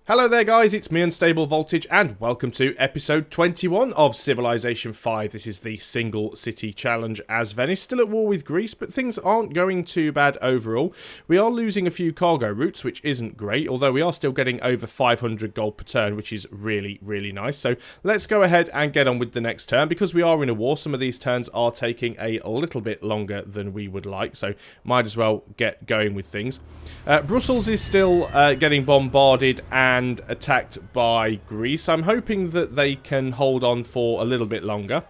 Hello there guys, it's me Unstable Voltage and welcome to episode 21 of Civilization 5. This is the single city challenge as Venice, still at war with Greece, but things aren't going too bad overall. We are losing a few cargo routes, which isn't great, although we are still getting over 500 gold per turn, which is really nice. So let's go ahead and get on with the next turn. Because we are in a war, some of these turns are taking a little bit longer than we would like, so might as well get going with things. Brussels is still getting bombarded and attacked by Greece. I'm hoping that they can hold on for a little bit longer.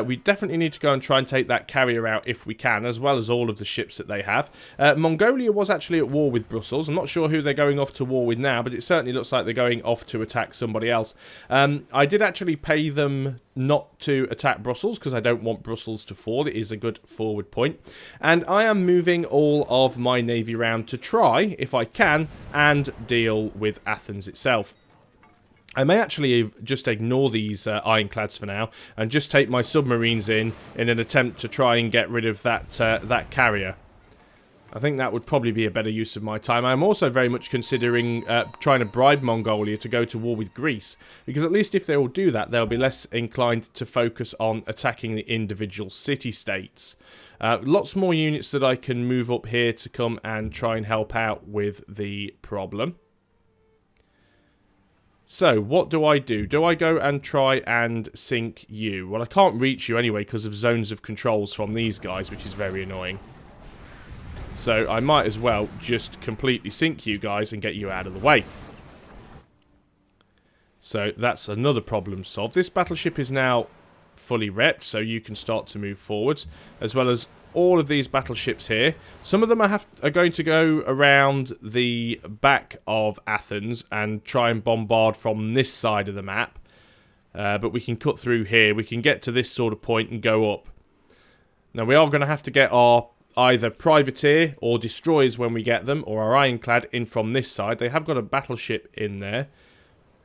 We definitely need to go and try and take that carrier out if we can, as well as all of the ships that they have. Mongolia was actually at war with Brussels. I'm not sure who they're going off to war with now, but it certainly looks like they're going off to attack somebody else. I did actually pay them not to attack Brussels, because I don't want Brussels to fall. It is a good forward point. And I am moving all of my navy round to try, if I can, and deal with Athens itself. I may actually just ignore these ironclads for now and just take my submarines in an attempt to try and get rid of that carrier. I think that would probably be a better use of my time. I'm also very much considering trying to bribe Mongolia to go to war with Greece, because at least if they will do that, they'll be less inclined to focus on attacking the individual city-states. Lots more units that I can move up here to come and try and help out with the problem. So, what do? Do I go and try and sink you? Well, I can't reach you anyway because of zones of controls from these guys, which is very annoying. So, I might as well just completely sink you guys and get you out of the way. So, that's another problem solved. This battleship is now fully repped, so you can start to move forwards, as well as all of these battleships here. Some of them are going to go around the back of Athens and try and bombard from this side of the map. But we can cut through here. We can get to this sort of point and go up. Now we are going to have to get our either privateer or destroyers when we get them, or our ironclad in from this side. They have got a battleship in there.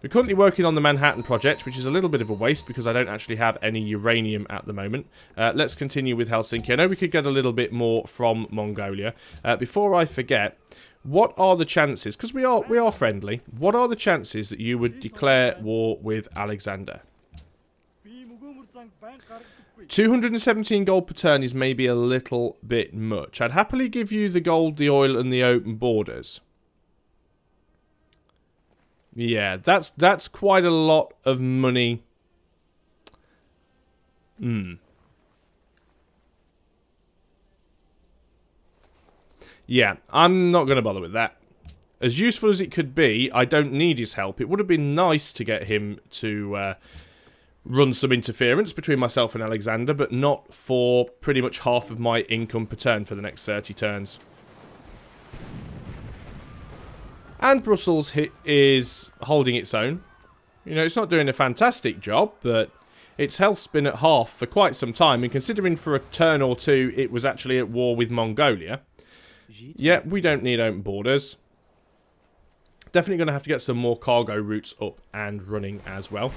We're currently working on the Manhattan project, which is a little bit of a waste because I don't actually have any uranium at the moment. Let's continue with Helsinki. I know we could get a little bit more from Mongolia. Before I forget, what are the chances, because we are friendly, what are the chances that you would declare war with Alexander? 217 gold per turn is maybe a little bit much. I'd happily give you the gold, the oil, and the open borders. Yeah, that's quite a lot of money. Yeah, I'm not going to bother with that. As useful as it could be, I don't need his help. It would have been nice to get him to run some interference between myself and Alexander, but not for pretty much half of my income per turn for the next 30 turns. And Brussels is holding its own. You know, it's not doing a fantastic job, but its health's been at half for quite some time. And considering for a turn or two it was actually at war with Mongolia. Yeah, we don't need open borders. Definitely going to have to get some more cargo routes up and running as well.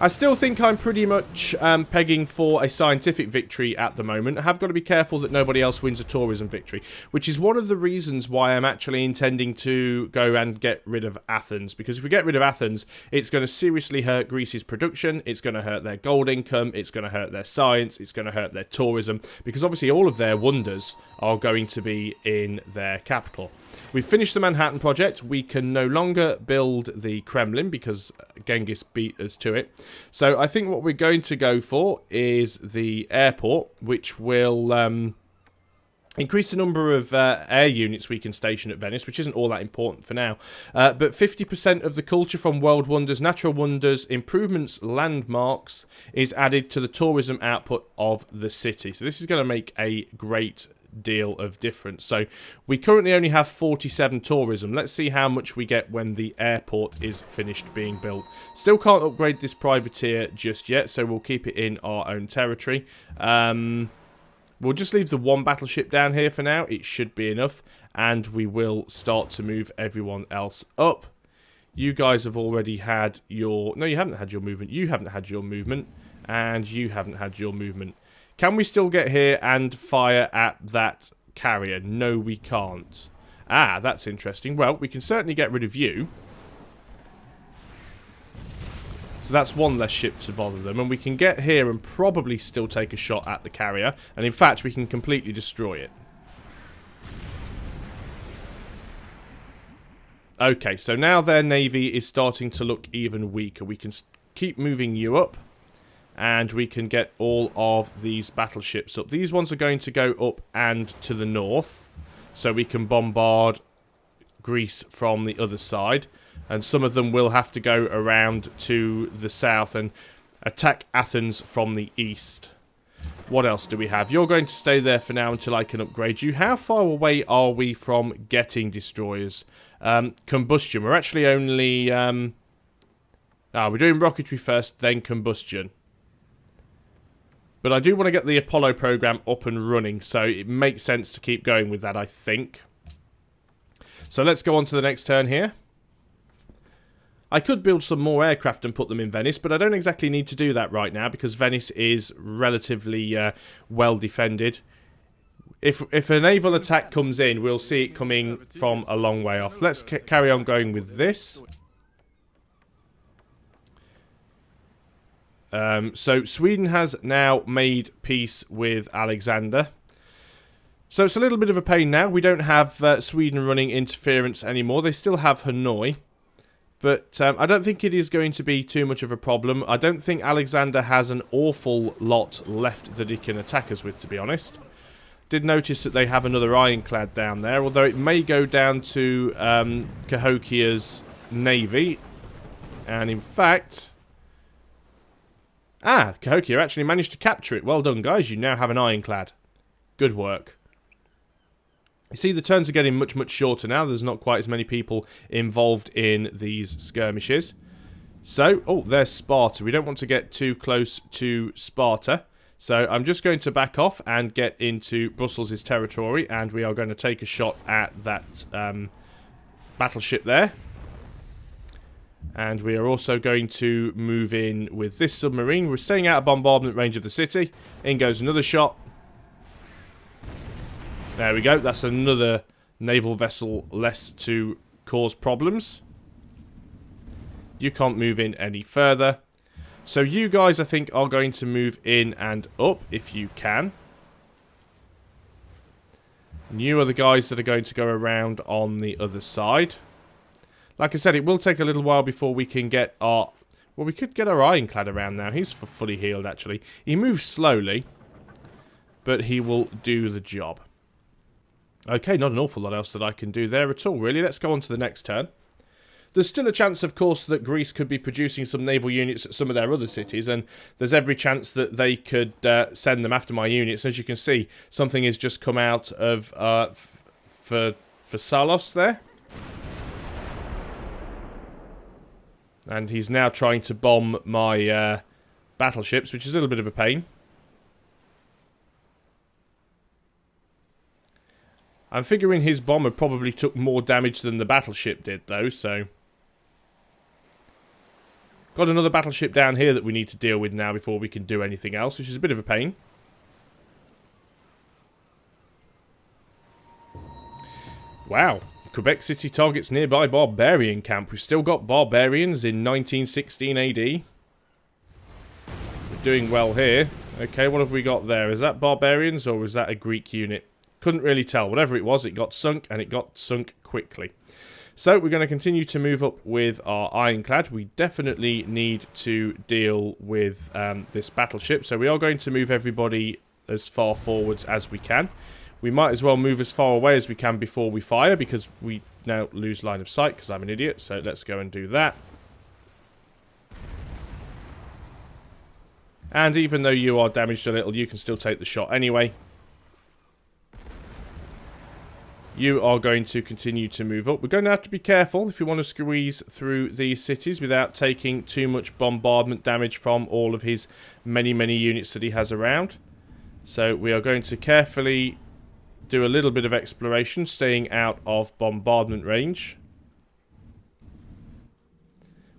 I still think I'm pretty much pegging for a scientific victory at the moment. I have got to be careful that nobody else wins a tourism victory, which is one of the reasons why I'm actually intending to go and get rid of Athens. Because if we get rid of Athens, it's going to seriously hurt Greece's production, it's going to hurt their gold income, it's going to hurt their science, it's going to hurt their tourism, because obviously all of their wonders are going to be in their capital. We've finished the Manhattan project. We can no longer build the Kremlin because Genghis beat us to it. So I think what we're going to go for is the airport, which will increase the number of air units we can station at Venice, which isn't all that important for now. But 50% of the culture from world wonders, natural wonders, improvements, landmarks is added to the tourism output of the city. So this is going to make a great deal of difference. So we currently only have 47 tourism. Let's see how much we get when the airport is finished being built. Still can't upgrade this privateer just yet, so we'll keep it in our own territory. We'll just leave the one battleship down here for now. It should be enough, and we will start to move everyone else up. You guys have already had your... No, you haven't had your movement. You haven't had your movement, and you haven't had your movement. Can we still get here and fire at that carrier? No, we can't. Ah, that's interesting. Well, we can certainly get rid of you. So that's one less ship to bother them. And we can get here and probably still take a shot at the carrier. And in fact, we can completely destroy it. Okay, so now their navy is starting to look even weaker. We can keep moving you up. And we can get all of these battleships up. These ones are going to go up and to the north. So we can bombard Greece from the other side. And some of them will have to go around to the south and attack Athens from the east. What else do we have? You're going to stay there for now until I can upgrade you. How far away are we from getting destroyers? Combustion. We're actually only... we're doing rocketry first, then combustion. But I do want to get the Apollo program up and running, so it makes sense to keep going with that, I think. So let's go on to the next turn here. I could build some more aircraft and put them in Venice, but I don't exactly need to do that right now because Venice is relatively well defended. If a naval attack comes in, we'll see it coming from a long way off. Let's carry on going with this. So Sweden has now made peace with Alexander. So it's a little bit of a pain now. We don't have Sweden running interference anymore. They still have Hanoi. But I don't think it is going to be too much of a problem. I don't think Alexander has an awful lot left that he can attack us with, to be honest. Did notice that they have another ironclad down there, although it may go down to Cahokia's navy. And in fact... Cahokia actually managed to capture it. Well done, guys. You now have an ironclad. Good work. You see, the turns are getting much, much shorter now. There's not quite as many people involved in these skirmishes. So, there's Sparta. We don't want to get too close to Sparta. So, I'm just going to back off and get into Brussels' territory. And we are going to take a shot at that battleship there. And we are also going to move in with this submarine. We're staying out of bombardment range of the city. In goes another shot. There we go. That's another naval vessel less to cause problems. You can't move in any further. So you guys, I think, are going to move in and up if you can. And you are the guys that are going to go around on the other side. Like I said, it will take a little while before we can get our... Well, we could get our ironclad around now. He's fully healed, actually. He moves slowly, but he will do the job. Okay, not an awful lot else that I can do there at all, really. Let's go on to the next turn. There's still a chance, of course, that Greece could be producing some naval units at some of their other cities, and there's every chance that they could send them after my units. As you can see, something has just come out of for Salos there. And he's now trying to bomb my battleships, which is a little bit of a pain. I'm figuring his bomber probably took more damage than the battleship did, though, so... Got another battleship down here that we need to deal with now before we can do anything else, which is a bit of a pain. Wow. Quebec City targets nearby barbarian camp. We've still got barbarians in 1916 AD. We're doing well here. Okay, what have we got there? Is that barbarians or was that a Greek unit? Couldn't really tell. Whatever it was, it got sunk, and it got sunk quickly. So we're going to continue to move up with our ironclad. We definitely need to deal with this battleship. So we are going to move everybody as far forwards as we can. We might as well move as far away as we can before we fire, because we now lose line of sight because I'm an idiot. So let's go and do that. And even though you are damaged a little, you can still take the shot anyway. You are going to continue to move up. We're going to have to be careful if you want to squeeze through these cities without taking too much bombardment damage from all of his many, many units that he has around. So we are going to carefully do a little bit of exploration, staying out of bombardment range.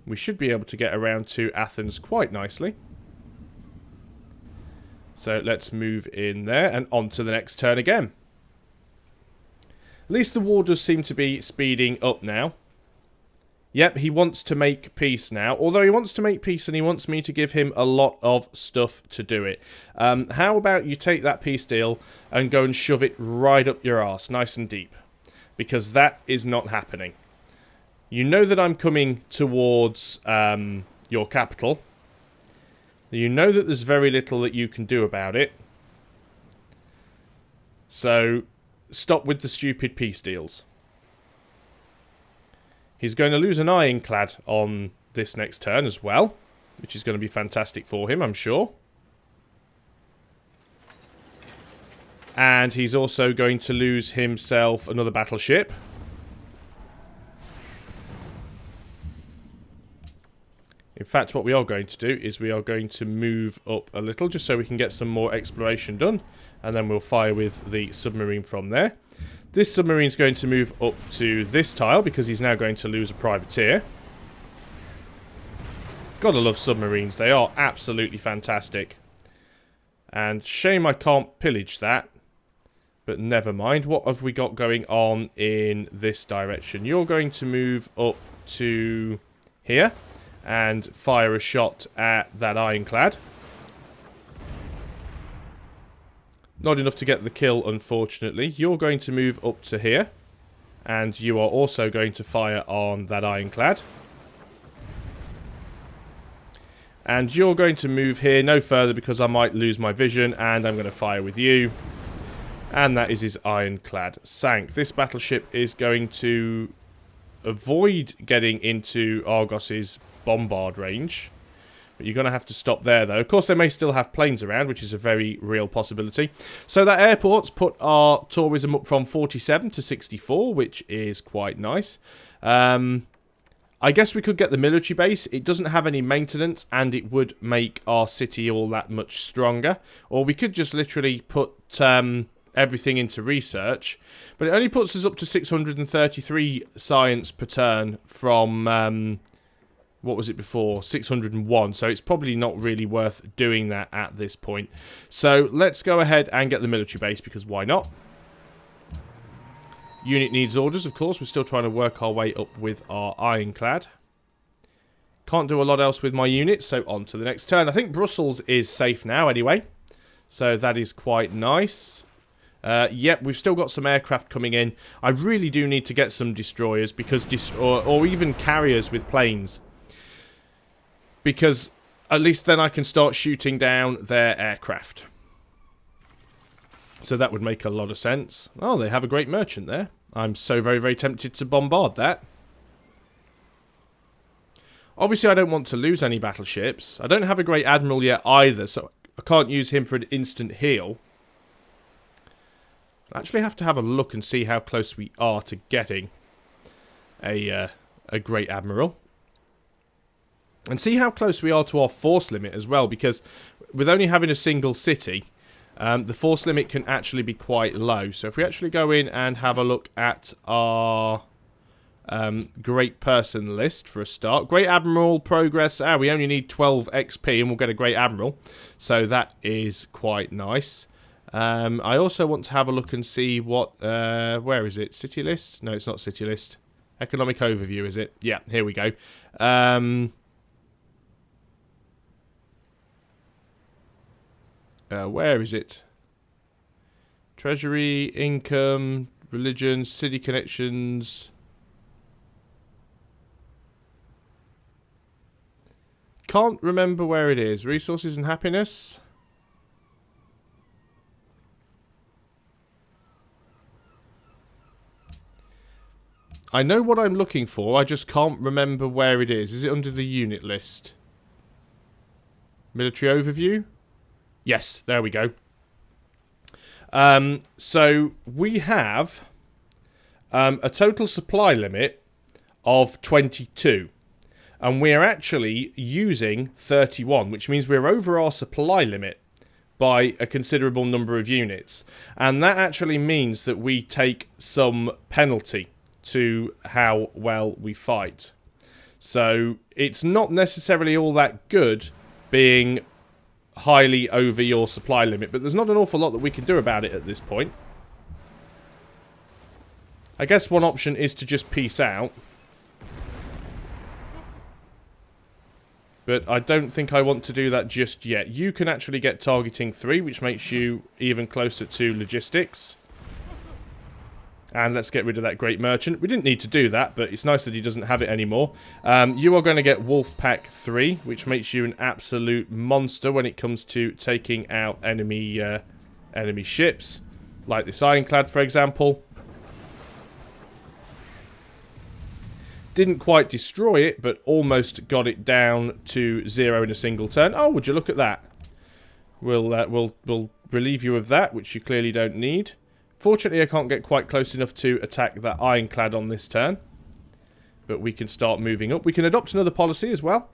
We should be able to get around to Athens quite nicely. So let's move in there and on to the next turn again. At least the war does seem to be speeding up now. Yep, he wants to make peace now. Although he wants to make peace and he wants me to give him a lot of stuff to do it. How about you take that peace deal and go and shove it right up your arse, nice and deep. Because that is not happening. You know that I'm coming towards your capital. You know that there's very little that you can do about it. So, stop with the stupid peace deals. He's going to lose an ironclad on this next turn as well, which is going to be fantastic for him, I'm sure. And he's also going to lose himself another battleship. In fact, what we are going to do is we are going to move up a little just so we can get some more exploration done. And then we'll fire with the submarine from there. This submarine's going to move up to this tile because he's now going to lose a privateer. Gotta love submarines. They are absolutely fantastic. And shame I can't pillage that. But never mind. What have we got going on in this direction? You're going to move up to here and fire a shot at that ironclad. Not enough to get the kill, unfortunately. You're going to move up to here. And you are also going to fire on that ironclad. And you're going to move here no further because I might lose my vision. And I'm going to fire with you. And that is his ironclad sank. This battleship is going to avoid getting into Argos's bombard range. But you're going to have to stop there, though. Of course, they may still have planes around, which is a very real possibility. So that airport's put our tourism up from 47 to 64, which is quite nice. I guess we could get the military base. It doesn't have any maintenance, and it would make our city all that much stronger. Or we could just literally put everything into research. But it only puts us up to 633 science per turn from... what was it before? 601. So it's probably not really worth doing that at this point. So let's go ahead and get the military base, because why not? Unit needs orders, of course. We're still trying to work our way up with our ironclad. Can't do a lot else with my units, so on to the next turn. I think Brussels is safe now anyway. So that is quite nice. Yep, we've still got some aircraft coming in. I really do need to get some destroyers, because or even carriers with planes. Because at least then I can start shooting down their aircraft. So that would make a lot of sense. Oh, they have a great merchant there. I'm so very, very tempted to bombard that. Obviously, I don't want to lose any battleships. I don't have a great admiral yet either, so I can't use him for an instant heal. I actually have to have a look and see how close we are to getting a great admiral. And see how close we are to our force limit as well, because with only having a single city, the force limit can actually be quite low. So if we actually go in and have a look at our great person list for a start. Great Admiral progress. We only need 12 XP and we'll get a Great Admiral. So that is quite nice. I also want to have a look and see what... where is it? City list? No, it's not city list. Economic overview, is it? Yeah, here we go. Where is it? Treasury, income, religion, city connections. Can't remember where it is. Resources and happiness. I know what I'm looking for. I just can't remember where it is. Is it under the unit list? Military overview? Yes, there we go. So we have a total supply limit of 22. And we're actually using 31, which means we're over our supply limit by a considerable number of units. And that actually means that we take some penalty to how well we fight. So it's not necessarily all that good being highly over your supply limit, but there's not an awful lot that we can do about it at this point. I guess one option is to just peace out. But I don't think I want to do that just yet. You can actually get targeting 3, which makes you even closer to logistics. And let's get rid of that great merchant. We didn't need to do that, but it's nice that he doesn't have it anymore. You are going to get Wolf Pack 3, which makes you an absolute monster when it comes to taking out enemy ships. Like this Ironclad, for example. Didn't quite destroy it, but almost got it down to 0 in a single turn. Oh, would you look at that? We'll relieve you of that, which you clearly don't need. Fortunately, I can't get quite close enough to attack that Ironclad on this turn. But we can start moving up. We can adopt another policy as well.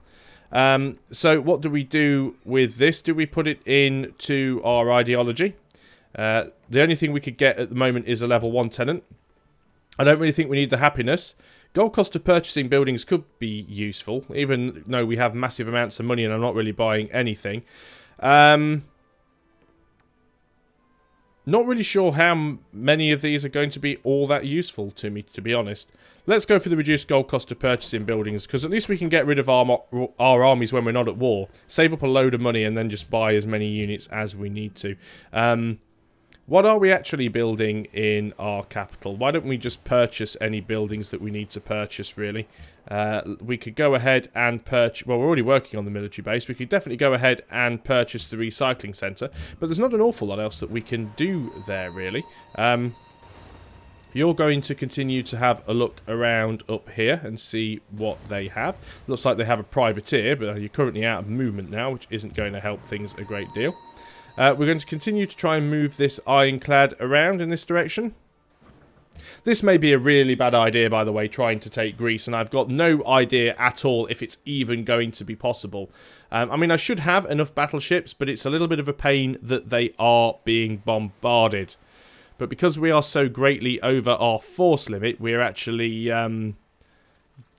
So what do we do with this? Do we put it into our ideology? The only thing we could get at the moment is a level 1 tenant. I don't really think we need the happiness. Gold cost of purchasing buildings could be useful, even though we have massive amounts of money and I'm not really buying anything. Not really sure how many of these are going to be all that useful to me, to be honest. Let's go for the reduced gold cost of purchasing buildings, because at least we can get rid of our armies when we're not at war. Save up a load of money and then just buy as many units as we need to. What are we actually building in our capital? Why don't we just purchase any buildings that we need to purchase, really? We could go ahead and purchase... Well, we're already working on the military base. We could definitely go ahead and purchase the recycling centre. But there's not an awful lot else that we can do there, really. You're going to continue to have a look around up here and see what they have. Looks like they have a privateer, but you're currently out of movement now, which isn't going to help things a great deal. We're going to continue to try and move this Ironclad around in this direction. This may be a really bad idea, by the way, trying to take Greece, and I've got no idea at all if it's even going to be possible. I mean, I should have enough battleships, but it's a little bit of a pain that they are being bombarded. But because we are so greatly over our force limit, we're actually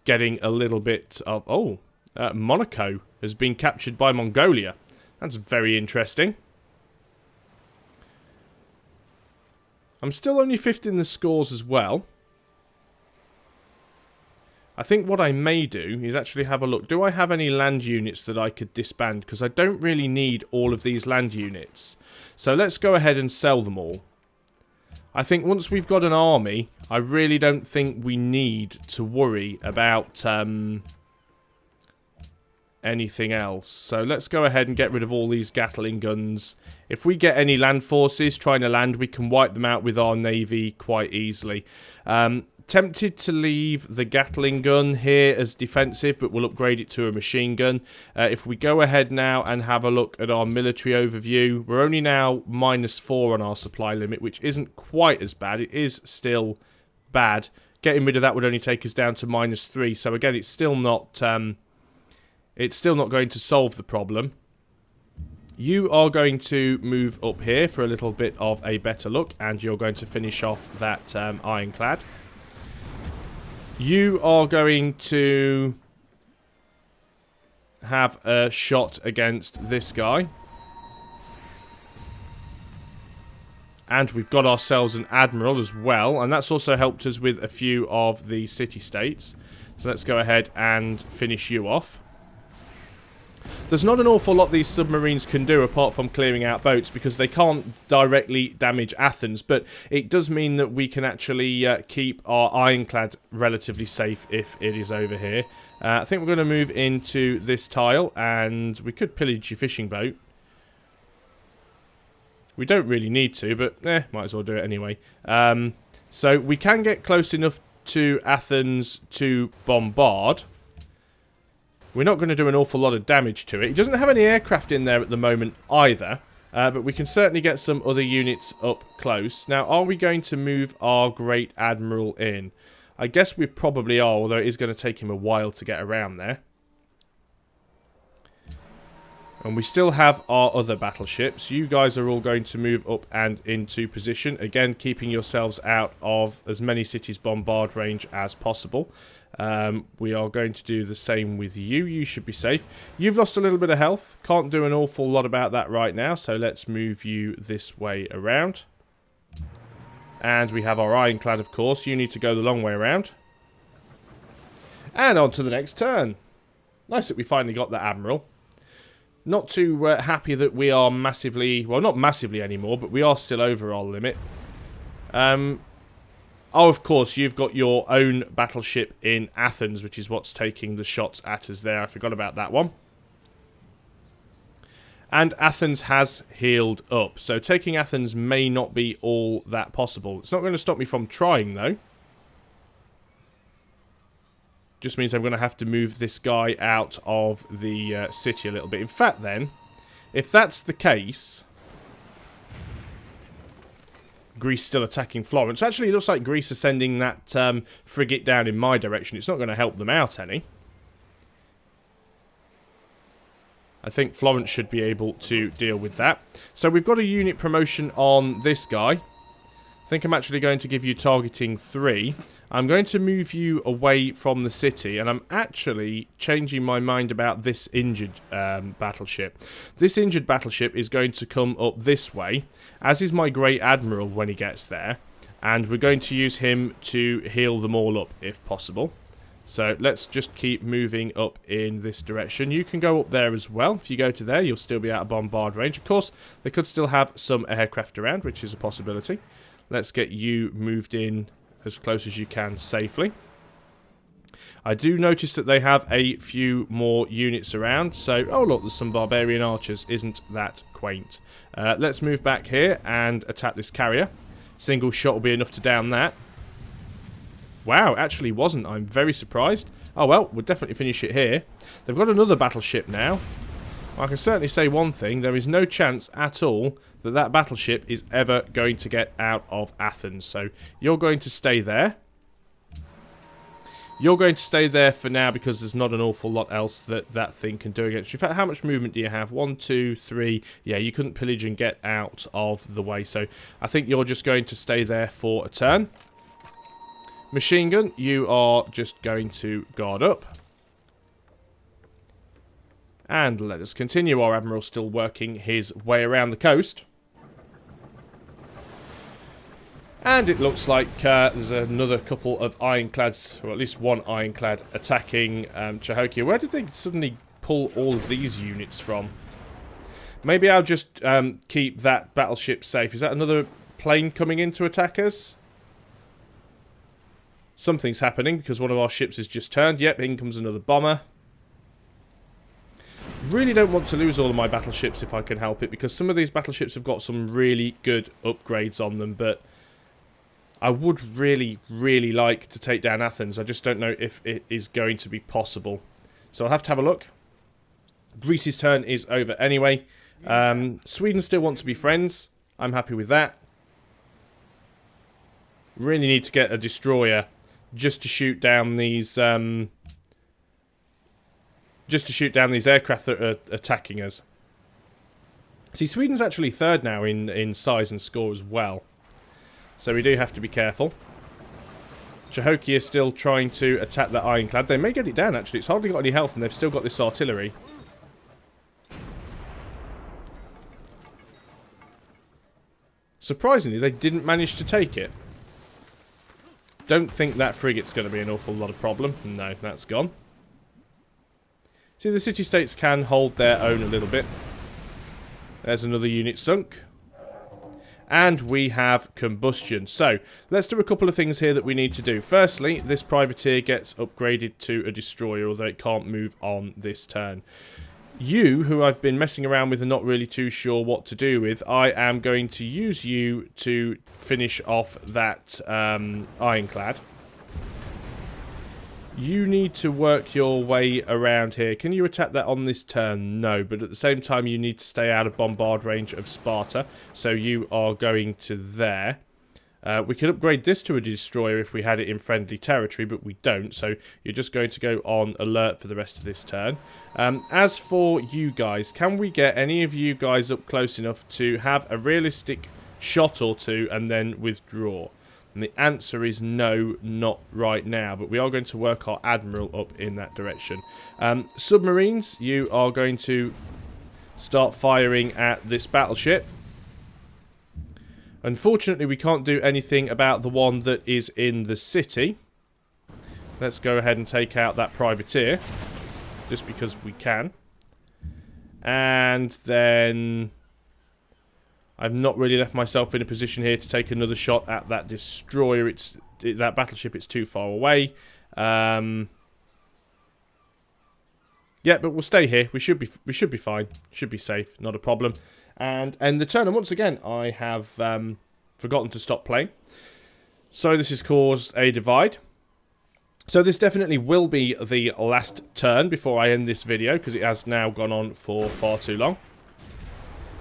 getting a little bit of... Oh, Monaco has been captured by Mongolia. That's very interesting. I'm still only 5th in the scores as well. I think what I may do is actually have a look. Do I have any land units that I could disband? Because I don't really need all of these land units. So let's go ahead and sell them all. I think once we've got an army, I really don't think we need to worry about anything else. So let's go ahead and get rid of all these Gatling guns. If we get any land forces trying to land, we can wipe them out with our navy quite easily. Tempted to leave the Gatling gun here as defensive, but we'll upgrade it to a machine gun. If we go ahead now and have a look at our military overview, we're only now -4 on our supply limit, which isn't quite as bad. It is still bad. Getting rid of that would only take us down to -3. So again, it's still not going to solve the problem. You are going to move up here for a little bit of a better look, and you're going to finish off that Ironclad. You are going to have a shot against this guy. And we've got ourselves an admiral as well, and that's also helped us with a few of the city-states. So let's go ahead and finish you off. There's not an awful lot these submarines can do apart from clearing out boats, because they can't directly damage Athens, but it does mean that we can actually keep our Ironclad relatively safe if it is over here. I think we're going to move into this tile, and we could pillage your fishing boat. We don't really need to, but might as well do it anyway. So we can get close enough to Athens to bombard. We're not going to do an awful lot of damage to it. It doesn't have any aircraft in there at the moment either. But we can certainly get some other units up close. Now, are we going to move our Great Admiral in? I guess we probably are, although it is going to take him a while to get around there. And we still have our other battleships. You guys are all going to move up and into position. Again, keeping yourselves out of as many cities bombard range as possible. We are going to do the same with you. You should be safe. You've lost a little bit of health. Can't do an awful lot about that right now. So let's move you this way around. And we have our Ironclad, of course. You need to go the long way around. And on to the next turn. nice that we finally got that Admiral. Not too happy that we are massively... Well, not massively anymore, but we are still over our limit. Oh, of course, you've got your own battleship in Athens, which is what's taking the shots at us there. I forgot about that one. And Athens has healed up. So taking Athens may not be all that possible. It's not going to stop me from trying, though. Just means I'm going to have to move this guy out of the city a little bit. In fact, then, if that's the case... Greece still attacking Florence. Actually, it looks like Greece is sending that frigate down in my direction. It's not going to help them out any. I think Florence should be able to deal with that. So we've got a unit promotion on this guy. I think I'm actually going to give you targeting 3. I'm going to move you away from the city, and I'm actually changing my mind about this injured battleship. This injured battleship is going to come up this way, as is my Great Admiral when he gets there, and we're going to use him to heal them all up if possible. So let's just keep moving up in this direction. You can go up there as well. If you go to there, you'll still be out of bombard range. Of course, they could still have some aircraft around, which is a possibility. Let's get you moved in as close as you can safely. I do notice that they have a few more units around. So, oh look, there's some barbarian archers. Isn't that quaint? Let's move back here and attack this carrier. Single shot will be enough to down that. Wow, actually wasn't. I'm very surprised. Oh well, we'll definitely finish it here. They've got another battleship now. I can certainly say one thing. There is no chance at all that that battleship is ever going to get out of Athens. So you're going to stay there. You're going to stay there for now because there's not an awful lot else that that thing can do against you. In fact, how much movement do you have? 1, 2, 3. Yeah, you couldn't pillage and get out of the way. So I think you're just going to stay there for a turn. Machine gun, you are just going to guard up. And let us continue. Our Admiral's still working his way around the coast. And it looks like there's another couple of ironclads, or at least one ironclad, attacking Cahokia. Where did they suddenly pull all of these units from? Maybe I'll just keep that battleship safe. Is that another plane coming in to attack us? Something's happening because one of our ships has just turned. Yep, in comes another bomber. Really don't want to lose all of my battleships if I can help it, because some of these battleships have got some really good upgrades on them, but I would really, really like to take down Athens. I just don't know if it is going to be possible. So I'll have to have a look. Greece's turn is over anyway. Sweden still want to be friends. I'm happy with that. Really need to get a destroyer just to shoot down these aircraft that are attacking us. See, Sweden's actually third now in size and score as well. So we do have to be careful. Cahokia is still trying to attack that ironclad. They may get it down, actually. It's hardly got any health, and they've still got this artillery. Surprisingly, they didn't manage to take it. Don't think that frigate's going to be an awful lot of problem. No, that's gone. See, the city-states can hold their own a little bit. There's another unit sunk. And we have combustion. So, let's do a couple of things here that we need to do. Firstly, this privateer gets upgraded to a destroyer, although it can't move on this turn. You, who I've been messing around with and not really too sure what to do with, I am going to use you to finish off that ironclad. You need to work your way around here. Can you attack that on this turn? No, but at the same time you need to stay out of bombard range of Sparta. So you are going to there. We could upgrade this to a destroyer if we had it in friendly territory, but we don't. So you're just going to go on alert for the rest of this turn. As for you guys, can we get any of you guys up close enough to have a realistic shot or two and then withdraw? And the answer is no, not right now. But we are going to work our Admiral up in that direction. Submarines, you are going to start firing at this battleship. Unfortunately, we can't do anything about the one that is in the city. Let's go ahead and take out that privateer. just because we can. And then I've not really left myself in a position here to take another shot at that destroyer. That battleship. It's too far away. Yeah, but we'll stay here. We should be fine. Should be safe. Not a problem. And end the turn. And once again, I have forgotten to stop playing. So this has caused a divide. So this definitely will be the last turn before I end this video, because it has now gone on for far too long.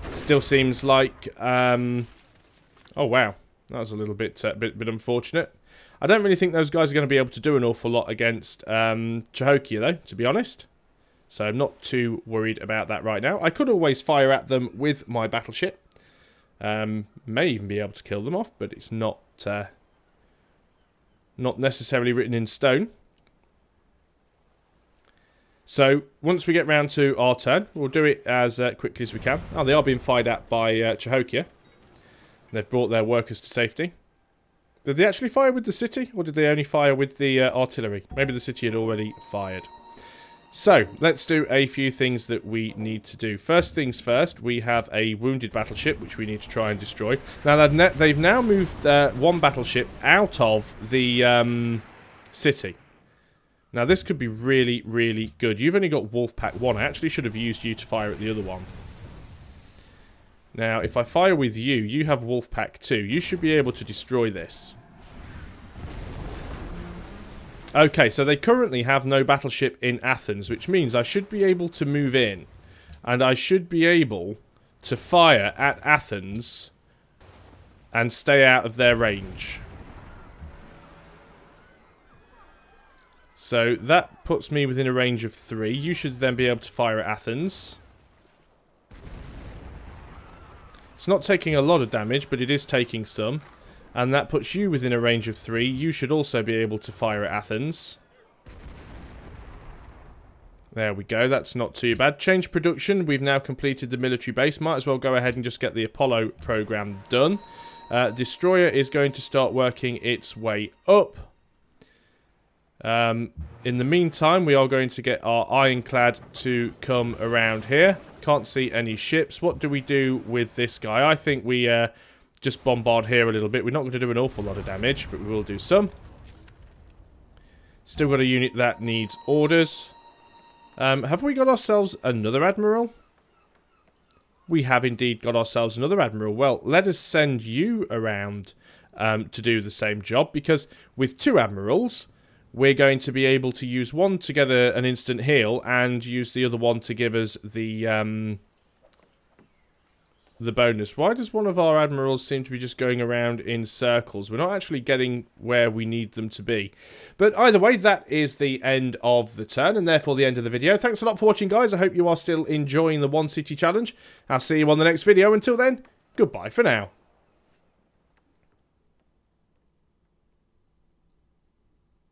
Still seems like... oh, wow. That was a little bit unfortunate. I don't really think those guys are going to be able to do an awful lot against Cahokia, though, to be honest. So I'm not too worried about that right now. I could always fire at them with my battleship. May even be able to kill them off, but it's not necessarily written in stone. So once we get round to our turn, we'll do it as quickly as we can. Oh, they are being fired at by Cahokia. They've brought their workers to safety. Did they actually fire with the city, or did they only fire with the artillery? Maybe the city had already fired. So, let's do a few things that we need to do. First things first, we have a wounded battleship, which we need to try and destroy. Now, they've now moved one battleship out of the city. Now, this could be really, really good. You've only got Wolfpack 1. I actually should have used you to fire at the other one. Now, if I fire with you, you have Wolfpack 2. You should be able to destroy this. Okay, so they currently have no battleship in Athens, which means I should be able to move in. And I should be able to fire at Athens and stay out of their range. So that puts me within a range of 3. You should then be able to fire at Athens. It's not taking a lot of damage, but it is taking some. And that puts you within a range of 3. You should also be able to fire at Athens. There we go. That's not too bad. Change production. We've now completed the military base. Might as well go ahead and just get the Apollo program done. Destroyer is going to start working its way up. In the meantime, we are going to get our ironclad to come around here. Can't see any ships. What do we do with this guy? I think we... just bombard here a little bit. We're not going to do an awful lot of damage, but we will do some. Still got a unit that needs orders. Have we got ourselves another admiral? We have indeed got ourselves another admiral. Well, let us send you around to do the same job, because with 2 admirals, we're going to be able to use one to get an instant heal and use the other one to give us the bonus. Why does one of our admirals seem to be just going around in circles? We're not actually getting where we need them to be. But either way, that is the end of the turn, and therefore the end of the video. Thanks a lot for watching, guys. I hope you are still enjoying the One City Challenge. I'll see you on the next video. Until then, goodbye for now.